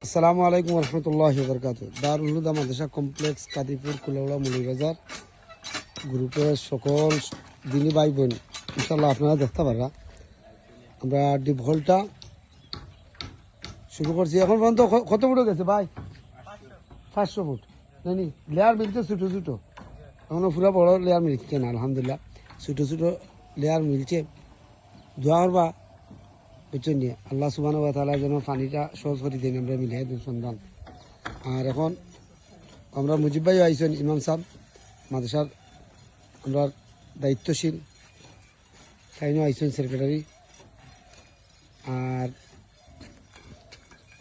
আসসালামু আলাইকুম রহমতুল্লাহি ওয়া বারাকাতুহু। দারুল হুদা মাদ্রাসা কমপ্লেক্স, কাদিপুর, কুলাউড়া, মৌলভীবাজার গ্রুপের সকল দিনী ভাই বোন ইনশাল্লাহ আপনারা দেখতে পারা আমরা ডিপ হলটা শুরু করছি। এখন পর্যন্ত কত ফুট গেছে ভাই? 500 ফুট। জানি লেয়ার মিলছে ছোটো ছোটো, এখনও পুরো বড় লেয়ার মিলছে না। আলহামদুলিল্লাহ ছোটো ছোটো লেয়ার মিলছে। দোয়া করবা বুঝছেন নিয়ে আল্লাহ সুবহানাহু ওয়া তাআলা যেন পানিটা সহজ করে দেন, আমরা মিলিয়ে দিন সন্ধান। আর এখন আমরা মুজিব ভাই আইসেন, ইমাম সাহেব মাদ্রাসার আমরা দায়িত্বশীল সাইনও আইসেন, সেক্রেটারি। আর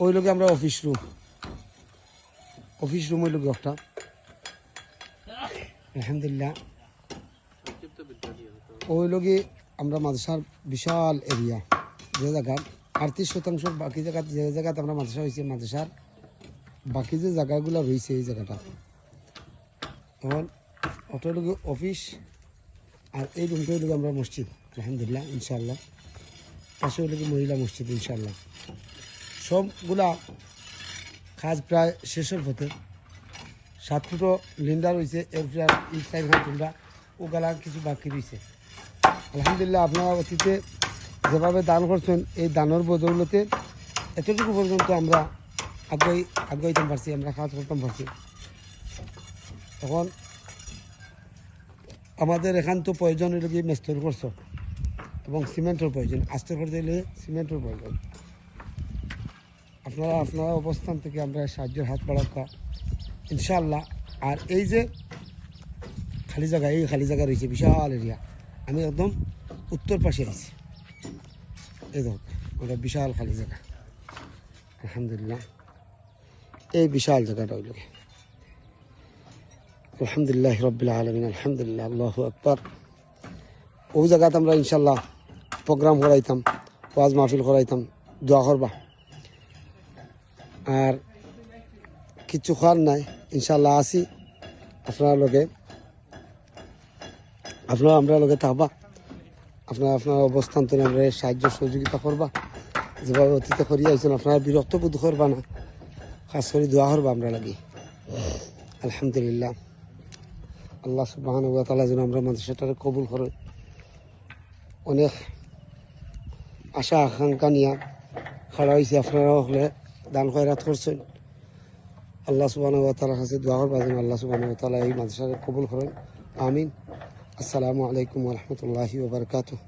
ওই লোকে আমরা অফিস রুম ওই লোক একটা আলহামদুলিল্লাহ ওই লোকে আমরা মাদ্রাসার বিশাল এরিয়া, যে জায়গা 38% বাকি জায়গা, যে জায়গাতে আমরা মাদ্রাসা হয়েছে, মাদ্রাসার বাকি যে জায়গাগুলো রয়েছে এই জায়গাটা এখন ওটার লোক অফিস। আর এই রুমটাই লোক আমরা মসজিদ আলহামদুলিল্লাহ ইনশাআল্লাহ। পাশে লোক মহিলা মসজিদ ইনশাআল্লাহ। সবগুলা কাজ প্রায় শেষের পথে। 7 ফুটো লিন্ডা রয়েছে, এরপরে এই সাইড হাঁটুনটা ওগুলা কিছু বাকি রয়েছে আলহামদুলিল্লাহ। আপনারা অতীতে যেভাবে দান করছেন, এই দানের বদৌলতে এতটুকু পর্যন্ত আমরা আগাইতে পারছি, আমরা কাজ করতে পারছি। তখন আমাদের এখান তো প্রয়োজন হইল কি মেস্তর করছো এবং সিমেন্টের প্রয়োজন, আস্তে করতে গেলে সিমেন্টের প্রয়োজন। আপনারা অবস্থান থেকে আমরা সাহায্যের হাত বাড়াকা ইনশাআল্লাহ। আর এই যে খালি জায়গা, এই খালি জায়গা রয়েছে বিশাল এরিয়া, আমি একদম উত্তর পাশে আছি। এই দেখ ওটা বিশাল খালি জায়গা আলহামদুলিল্লাহ। এই বিশাল জায়গাটা হইল আলহামদুলিল্লাহ রব্বিল আলামিন, আলহামদুলিল্লাহ, আল্লাহু আকবার। ওই জায়গাতে আমরা ইনশাল্লাহ প্রোগ্রাম করাইতাম, ওয়াজ মাহফিল করাইতাম, দোয়া করবা। আর কিচ্ছু খাওয়ার নাই ইনশাল্লাহ, আসি আপনার লগে, আমরা লগে থাকবা। আপনার অবস্থান তো আমরা সাহায্য সহযোগিতা করবা, যেভাবে অতীতে করিয়া আইছেন। আপনারা বিরক্ত বোধ করবা না, খাস করে দোয়া করবা আমরা লাগি আলহামদুলিল্লাহ। আল্লাহ সুবহানাহু ওয়া তাআলা যেন আমরা মাদ্রাসাটাকে কবুল করে। অনেক আশা আকাঙ্ক্ষা নিয়ে খাড়া হয়েছে, আপনারা হলে দান খয়রাত করছেন। আল্লাহ সুবহানাহু ওয়া তাআলার কাছে দোয়া করবা যেন আল্লাহ সুবহানাহু ওয়া তাআলা এই মাদ্রাসাকে কবুল করেন। আমিন। আসসালামু আলাইকুম ওয়া রাহমাতুল্লাহি ওয়া বারাকাতুহু।